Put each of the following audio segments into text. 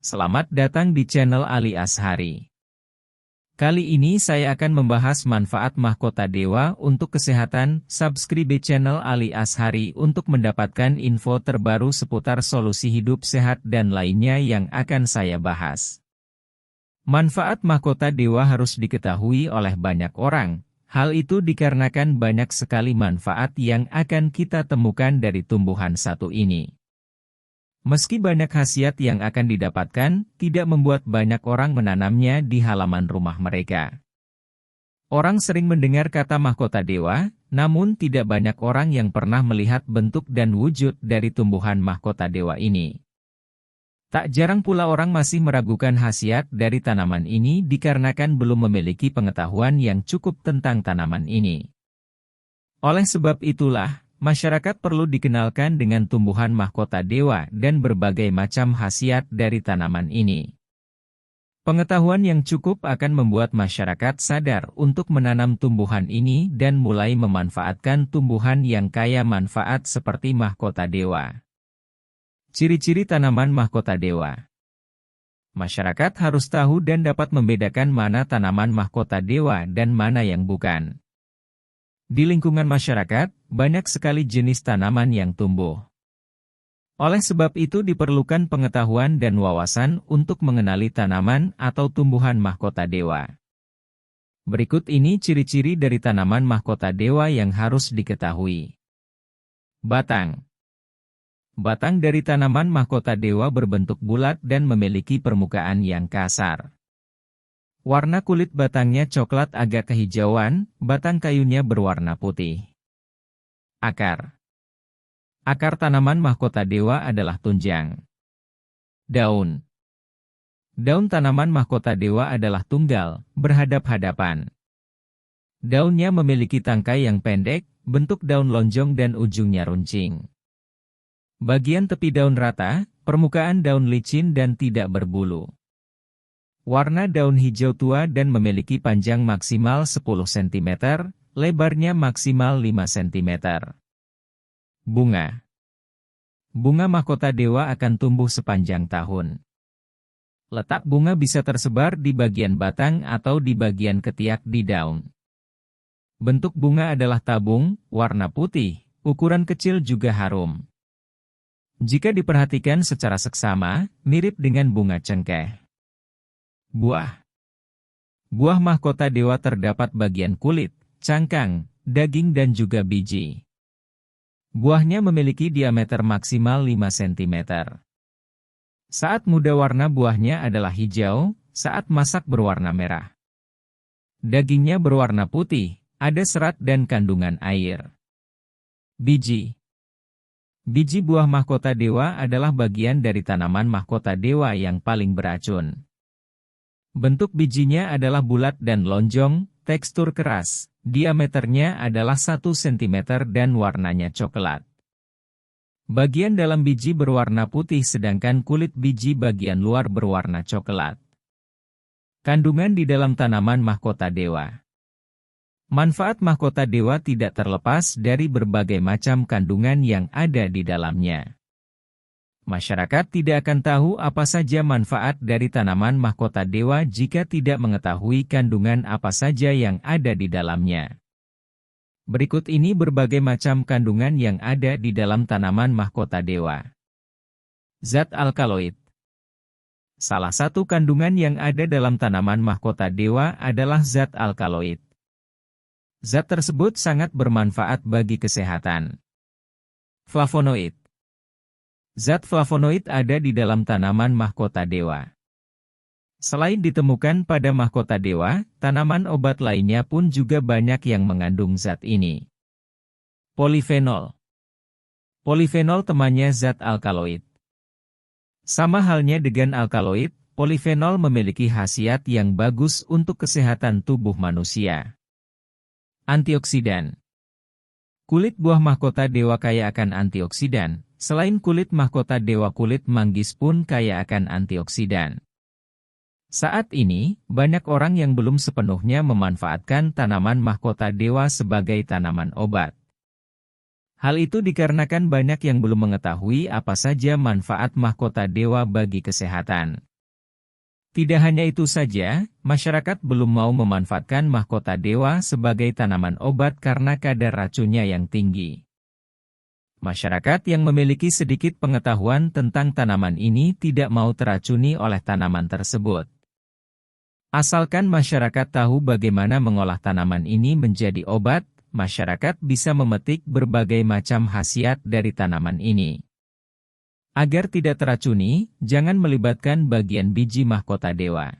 Selamat datang di channel Ali Ashari. Kali ini saya akan membahas manfaat mahkota dewa untuk kesehatan. Subscribe channel Ali Ashari untuk mendapatkan info terbaru seputar solusi hidup sehat dan lainnya yang akan saya bahas. Manfaat mahkota dewa harus diketahui oleh banyak orang. Hal itu dikarenakan banyak sekali manfaat yang akan kita temukan dari tumbuhan satu ini. Meski banyak khasiat yang akan didapatkan, tidak membuat banyak orang menanamnya di halaman rumah mereka. Orang sering mendengar kata mahkota dewa, namun tidak banyak orang yang pernah melihat bentuk dan wujud dari tumbuhan mahkota dewa ini. Tak jarang pula orang masih meragukan khasiat dari tanaman ini dikarenakan belum memiliki pengetahuan yang cukup tentang tanaman ini. Oleh sebab itulah, masyarakat perlu dikenalkan dengan tumbuhan mahkota dewa dan berbagai macam khasiat dari tanaman ini. Pengetahuan yang cukup akan membuat masyarakat sadar untuk menanam tumbuhan ini dan mulai memanfaatkan tumbuhan yang kaya manfaat seperti mahkota dewa. Ciri-ciri tanaman mahkota dewa. Masyarakat harus tahu dan dapat membedakan mana tanaman mahkota dewa dan mana yang bukan. Di lingkungan masyarakat, banyak sekali jenis tanaman yang tumbuh. Oleh sebab itu diperlukan pengetahuan dan wawasan untuk mengenali tanaman atau tumbuhan mahkota dewa. Berikut ini ciri-ciri dari tanaman mahkota dewa yang harus diketahui. Batang. Batang dari tanaman mahkota dewa berbentuk bulat dan memiliki permukaan yang kasar. Warna kulit batangnya coklat agak kehijauan, batang kayunya berwarna putih. Akar. Akar tanaman mahkota dewa adalah tunjang. Daun. Daun tanaman mahkota dewa adalah tunggal, berhadap-hadapan. Daunnya memiliki tangkai yang pendek, bentuk daun lonjong dan ujungnya runcing. Bagian tepi daun rata, permukaan daun licin dan tidak berbulu. Warna daun hijau tua dan memiliki panjang maksimal 10 cm, lebarnya maksimal 5 cm. Bunga. Bunga mahkota dewa akan tumbuh sepanjang tahun. Letak bunga bisa tersebar di bagian batang atau di bagian ketiak di daun. Bentuk bunga adalah tabung, warna putih, ukuran kecil juga harum. Jika diperhatikan secara seksama, mirip dengan bunga cengkeh. Buah. Buah mahkota dewa terdapat bagian kulit, cangkang, daging dan juga biji. Buahnya memiliki diameter maksimal 5 cm. Saat muda warna buahnya adalah hijau, saat masak berwarna merah. Dagingnya berwarna putih, ada serat dan kandungan air. Biji. Biji buah mahkota dewa adalah bagian dari tanaman mahkota dewa yang paling beracun. Bentuk bijinya adalah bulat dan lonjong, tekstur keras, diameternya adalah 1 cm dan warnanya coklat. Bagian dalam biji berwarna putih sedangkan kulit biji bagian luar berwarna coklat. Kandungan di dalam tanaman mahkota dewa. Manfaat mahkota dewa tidak terlepas dari berbagai macam kandungan yang ada di dalamnya. Masyarakat tidak akan tahu apa saja manfaat dari tanaman mahkota dewa jika tidak mengetahui kandungan apa saja yang ada di dalamnya. Berikut ini berbagai macam kandungan yang ada di dalam tanaman mahkota dewa. Zat alkaloid. Salah satu kandungan yang ada dalam tanaman mahkota dewa adalah zat alkaloid. Zat tersebut sangat bermanfaat bagi kesehatan. Flavonoid. Zat flavonoid ada di dalam tanaman mahkota dewa. Selain ditemukan pada mahkota dewa, tanaman obat lainnya pun juga banyak yang mengandung zat ini. Polifenol. Polifenol temannya zat alkaloid. Sama halnya dengan alkaloid, polifenol memiliki khasiat yang bagus untuk kesehatan tubuh manusia. Antioksidan. Kulit buah mahkota dewa kaya akan antioksidan. Selain kulit mahkota dewa, kulit manggis pun kaya akan antioksidan. Saat ini, banyak orang yang belum sepenuhnya memanfaatkan tanaman mahkota dewa sebagai tanaman obat. Hal itu dikarenakan banyak yang belum mengetahui apa saja manfaat mahkota dewa bagi kesehatan. Tidak hanya itu saja, masyarakat belum mau memanfaatkan mahkota dewa sebagai tanaman obat karena kadar racunnya yang tinggi. Masyarakat yang memiliki sedikit pengetahuan tentang tanaman ini tidak mau teracuni oleh tanaman tersebut. Asalkan masyarakat tahu bagaimana mengolah tanaman ini menjadi obat, masyarakat bisa memetik berbagai macam khasiat dari tanaman ini. Agar tidak teracuni, jangan melibatkan bagian biji mahkota dewa.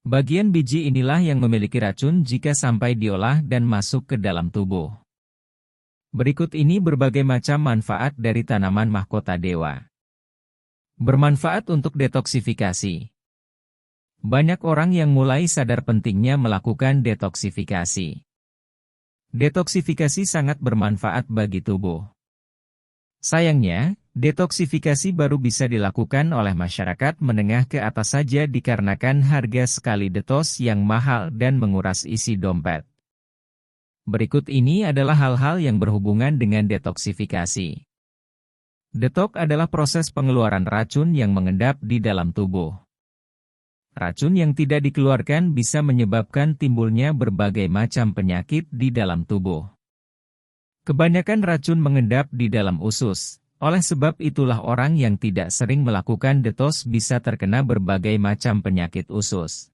Bagian biji inilah yang memiliki racun jika sampai diolah dan masuk ke dalam tubuh. Berikut ini berbagai macam manfaat dari tanaman mahkota dewa. Bermanfaat untuk detoksifikasi. Banyak orang yang mulai sadar pentingnya melakukan detoksifikasi. Detoksifikasi sangat bermanfaat bagi tubuh. Sayangnya, detoksifikasi baru bisa dilakukan oleh masyarakat menengah ke atas saja dikarenakan harga sekali detos yang mahal dan menguras isi dompet. Berikut ini adalah hal-hal yang berhubungan dengan detoksifikasi. Detok adalah proses pengeluaran racun yang mengendap di dalam tubuh. Racun yang tidak dikeluarkan bisa menyebabkan timbulnya berbagai macam penyakit di dalam tubuh. Kebanyakan racun mengendap di dalam usus, oleh sebab itulah orang yang tidak sering melakukan detos bisa terkena berbagai macam penyakit usus.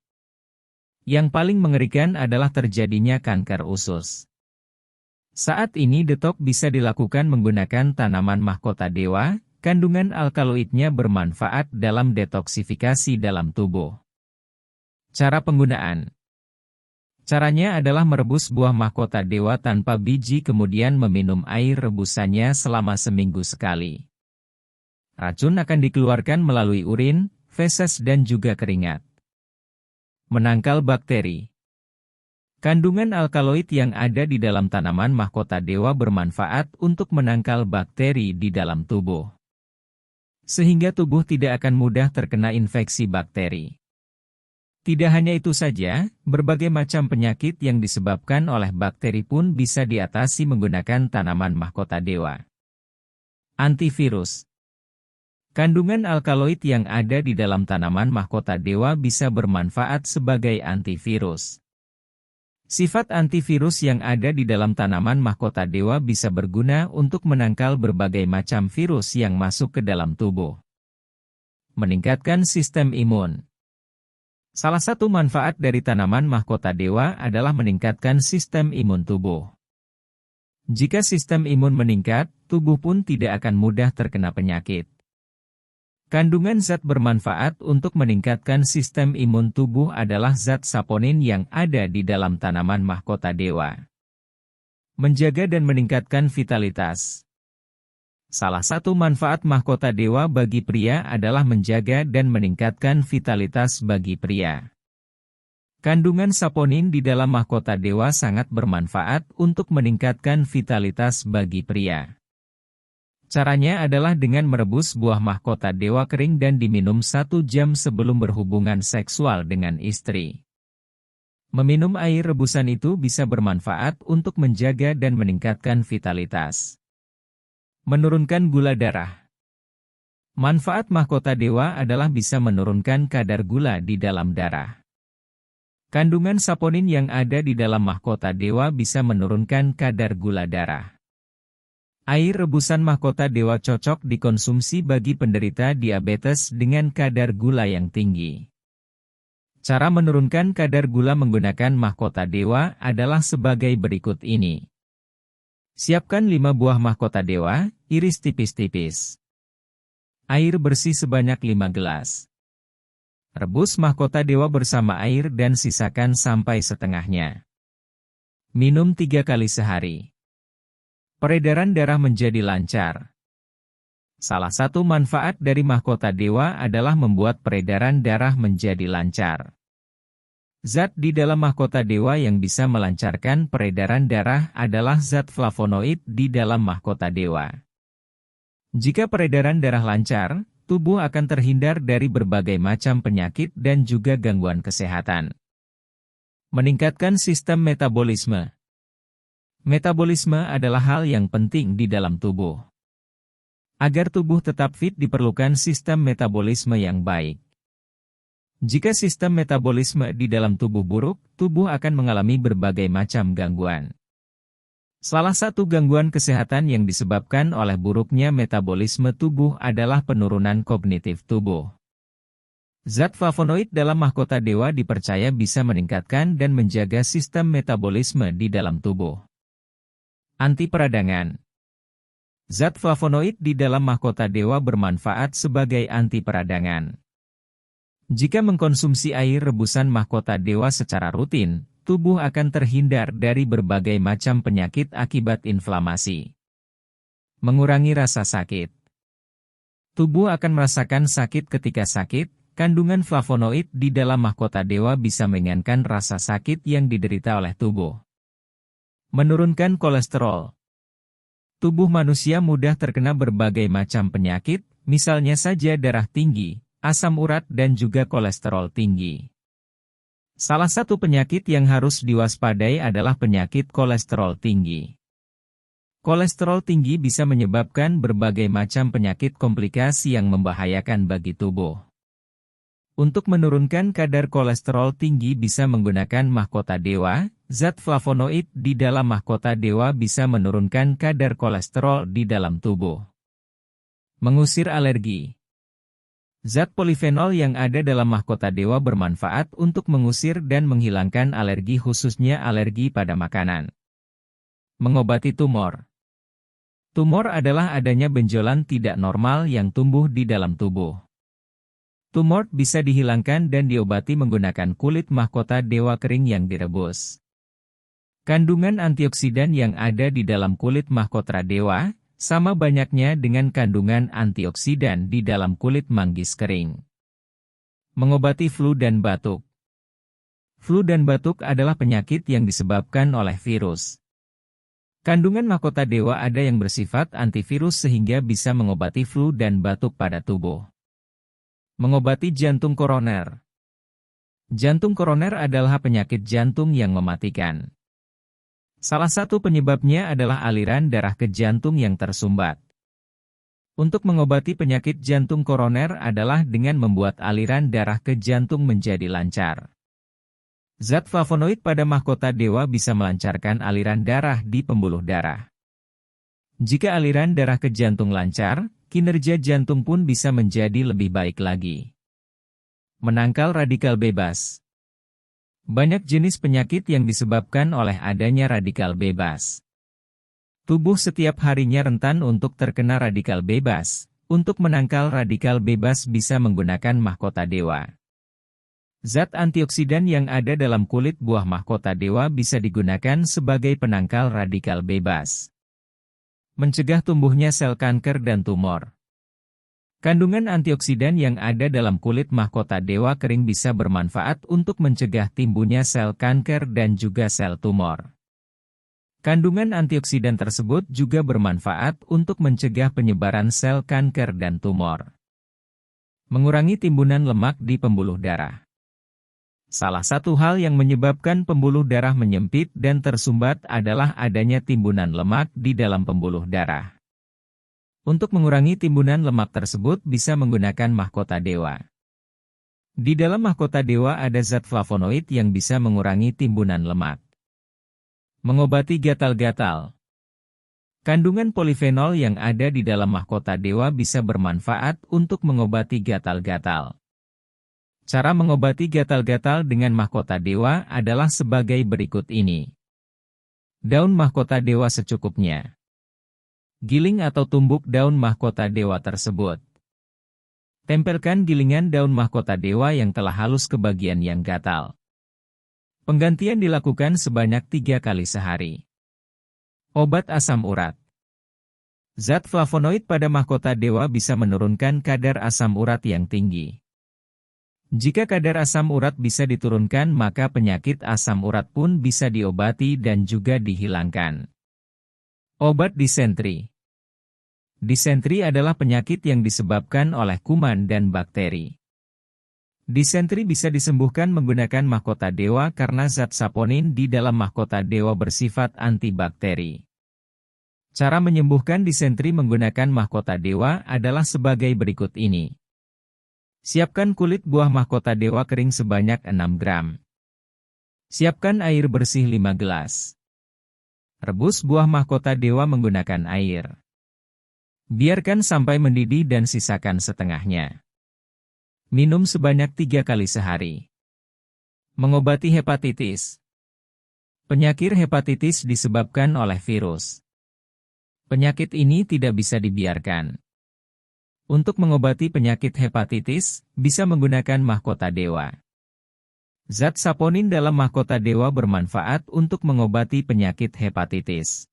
Yang paling mengerikan adalah terjadinya kanker usus. Saat ini detok bisa dilakukan menggunakan tanaman mahkota dewa, kandungan alkaloidnya bermanfaat dalam detoksifikasi dalam tubuh. Cara penggunaan. Caranya adalah merebus buah mahkota dewa tanpa biji kemudian meminum air rebusannya selama seminggu sekali. Racun akan dikeluarkan melalui urin, feses dan juga keringat. Menangkal bakteri. Kandungan alkaloid yang ada di dalam tanaman mahkota dewa bermanfaat untuk menangkal bakteri di dalam tubuh. Sehingga tubuh tidak akan mudah terkena infeksi bakteri. Tidak hanya itu saja, berbagai macam penyakit yang disebabkan oleh bakteri pun bisa diatasi menggunakan tanaman mahkota dewa. Antivirus. Kandungan alkaloid yang ada di dalam tanaman mahkota dewa bisa bermanfaat sebagai antivirus. Sifat antivirus yang ada di dalam tanaman mahkota dewa bisa berguna untuk menangkal berbagai macam virus yang masuk ke dalam tubuh. Meningkatkan sistem imun. Salah satu manfaat dari tanaman mahkota dewa adalah meningkatkan sistem imun tubuh. Jika sistem imun meningkat, tubuh pun tidak akan mudah terkena penyakit. Kandungan zat bermanfaat untuk meningkatkan sistem imun tubuh adalah zat saponin yang ada di dalam tanaman mahkota dewa. Menjaga dan meningkatkan vitalitas. Salah satu manfaat mahkota dewa bagi pria adalah menjaga dan meningkatkan vitalitas bagi pria. Kandungan saponin di dalam mahkota dewa sangat bermanfaat untuk meningkatkan vitalitas bagi pria. Caranya adalah dengan merebus buah mahkota dewa kering dan diminum 1 jam sebelum berhubungan seksual dengan istri. Meminum air rebusan itu bisa bermanfaat untuk menjaga dan meningkatkan vitalitas. Menurunkan gula darah. Manfaat mahkota dewa adalah bisa menurunkan kadar gula di dalam darah. Kandungan saponin yang ada di dalam mahkota dewa bisa menurunkan kadar gula darah. Air rebusan mahkota dewa cocok dikonsumsi bagi penderita diabetes dengan kadar gula yang tinggi. Cara menurunkan kadar gula menggunakan mahkota dewa adalah sebagai berikut ini. Siapkan 5 buah mahkota dewa, iris tipis-tipis. Air bersih sebanyak 5 gelas. Rebus mahkota dewa bersama air dan sisakan sampai setengahnya. Minum 3 kali sehari. Peredaran darah menjadi lancar. Salah satu manfaat dari mahkota dewa adalah membuat peredaran darah menjadi lancar. Zat di dalam mahkota dewa yang bisa melancarkan peredaran darah adalah zat flavonoid di dalam mahkota dewa. Jika peredaran darah lancar, tubuh akan terhindar dari berbagai macam penyakit dan juga gangguan kesehatan. Meningkatkan sistem metabolisme. Metabolisme adalah hal yang penting di dalam tubuh. Agar tubuh tetap fit diperlukan sistem metabolisme yang baik. Jika sistem metabolisme di dalam tubuh buruk, tubuh akan mengalami berbagai macam gangguan. Salah satu gangguan kesehatan yang disebabkan oleh buruknya metabolisme tubuh adalah penurunan kognitif tubuh. Zat flavonoid dalam mahkota dewa dipercaya bisa meningkatkan dan menjaga sistem metabolisme di dalam tubuh. Anti peradangan. Zat flavonoid di dalam mahkota dewa bermanfaat sebagai anti peradangan. Jika mengkonsumsi air rebusan mahkota dewa secara rutin, tubuh akan terhindar dari berbagai macam penyakit akibat inflamasi. Mengurangi rasa sakit. Tubuh akan merasakan sakit ketika sakit. Kandungan flavonoid di dalam mahkota dewa bisa meringankan rasa sakit yang diderita oleh tubuh. Menurunkan kolesterol. Tubuh manusia mudah terkena berbagai macam penyakit, misalnya saja darah tinggi, asam urat dan juga kolesterol tinggi. Salah satu penyakit yang harus diwaspadai adalah penyakit kolesterol tinggi. Kolesterol tinggi bisa menyebabkan berbagai macam penyakit komplikasi yang membahayakan bagi tubuh. Untuk menurunkan kadar kolesterol tinggi bisa menggunakan mahkota dewa, zat flavonoid di dalam mahkota dewa bisa menurunkan kadar kolesterol di dalam tubuh. Mengusir alergi. Zat polifenol yang ada dalam mahkota dewa bermanfaat untuk mengusir dan menghilangkan alergi khususnya alergi pada makanan. Mengobati tumor. Tumor adalah adanya benjolan tidak normal yang tumbuh di dalam tubuh. Tumor bisa dihilangkan dan diobati menggunakan kulit mahkota dewa kering yang direbus. Kandungan antioksidan yang ada di dalam kulit mahkota dewa sama banyaknya dengan kandungan antioksidan di dalam kulit manggis kering. Mengobati flu dan batuk. Flu dan batuk adalah penyakit yang disebabkan oleh virus. Kandungan mahkota dewa ada yang bersifat antivirus sehingga bisa mengobati flu dan batuk pada tubuh. Mengobati jantung koroner. Jantung koroner adalah penyakit jantung yang mematikan. Salah satu penyebabnya adalah aliran darah ke jantung yang tersumbat. Untuk mengobati penyakit jantung koroner adalah dengan membuat aliran darah ke jantung menjadi lancar. Zat flavonoid pada mahkota dewa bisa melancarkan aliran darah di pembuluh darah. Jika aliran darah ke jantung lancar, kinerja jantung pun bisa menjadi lebih baik lagi. Menangkal radikal bebas. Banyak jenis penyakit yang disebabkan oleh adanya radikal bebas. Tubuh setiap harinya rentan untuk terkena radikal bebas. Untuk menangkal radikal bebas bisa menggunakan mahkota dewa. Zat antioksidan yang ada dalam kulit buah mahkota dewa bisa digunakan sebagai penangkal radikal bebas. Mencegah tumbuhnya sel kanker dan tumor. Kandungan antioksidan yang ada dalam kulit mahkota dewa kering bisa bermanfaat untuk mencegah timbulnya sel kanker dan juga sel tumor. Kandungan antioksidan tersebut juga bermanfaat untuk mencegah penyebaran sel kanker dan tumor. Mengurangi timbunan lemak di pembuluh darah. Salah satu hal yang menyebabkan pembuluh darah menyempit dan tersumbat adalah adanya timbunan lemak di dalam pembuluh darah. Untuk mengurangi timbunan lemak tersebut bisa menggunakan mahkota dewa. Di dalam mahkota dewa ada zat flavonoid yang bisa mengurangi timbunan lemak. Mengobati gatal-gatal. Kandungan polifenol yang ada di dalam mahkota dewa bisa bermanfaat untuk mengobati gatal-gatal. Cara mengobati gatal-gatal dengan mahkota dewa adalah sebagai berikut ini. Daun mahkota dewa secukupnya. Giling atau tumbuk daun mahkota dewa tersebut. Tempelkan gilingan daun mahkota dewa yang telah halus ke bagian yang gatal. Penggantian dilakukan sebanyak 3 kali sehari. Obat asam urat. Zat flavonoid pada mahkota dewa bisa menurunkan kadar asam urat yang tinggi. Jika kadar asam urat bisa diturunkan maka penyakit asam urat pun bisa diobati dan juga dihilangkan. Obat disentri. Disentri adalah penyakit yang disebabkan oleh kuman dan bakteri. Disentri bisa disembuhkan menggunakan mahkota dewa karena zat saponin di dalam mahkota dewa bersifat antibakteri. Cara menyembuhkan disentri menggunakan mahkota dewa adalah sebagai berikut ini. Siapkan kulit buah mahkota dewa kering sebanyak 6 gram. Siapkan air bersih 5 gelas. Rebus buah mahkota dewa menggunakan air. Biarkan sampai mendidih dan sisakan setengahnya. Minum sebanyak 3 kali sehari. Mengobati hepatitis. Penyakit hepatitis disebabkan oleh virus. Penyakit ini tidak bisa dibiarkan. Untuk mengobati penyakit hepatitis, bisa menggunakan mahkota dewa. Zat saponin dalam mahkota dewa bermanfaat untuk mengobati penyakit hepatitis.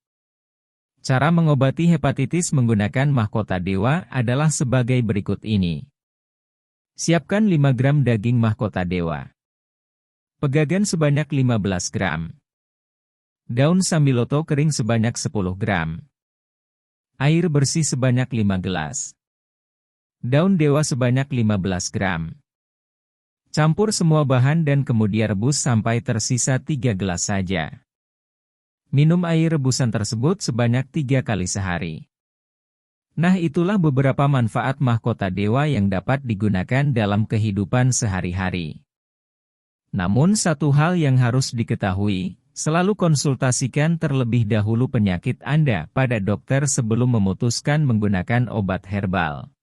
Cara mengobati hepatitis menggunakan mahkota dewa adalah sebagai berikut ini. Siapkan 5 gram daging mahkota dewa. Pegagan sebanyak 15 gram. Daun sambiloto kering sebanyak 10 gram. Air bersih sebanyak 5 gelas. Daun dewa sebanyak 15 gram. Campur semua bahan dan kemudian rebus sampai tersisa 3 gelas saja. Minum air rebusan tersebut sebanyak 3 kali sehari. Nah, itulah beberapa manfaat mahkota dewa yang dapat digunakan dalam kehidupan sehari-hari. Namun satu hal yang harus diketahui, selalu konsultasikan terlebih dahulu penyakit Anda pada dokter sebelum memutuskan menggunakan obat herbal.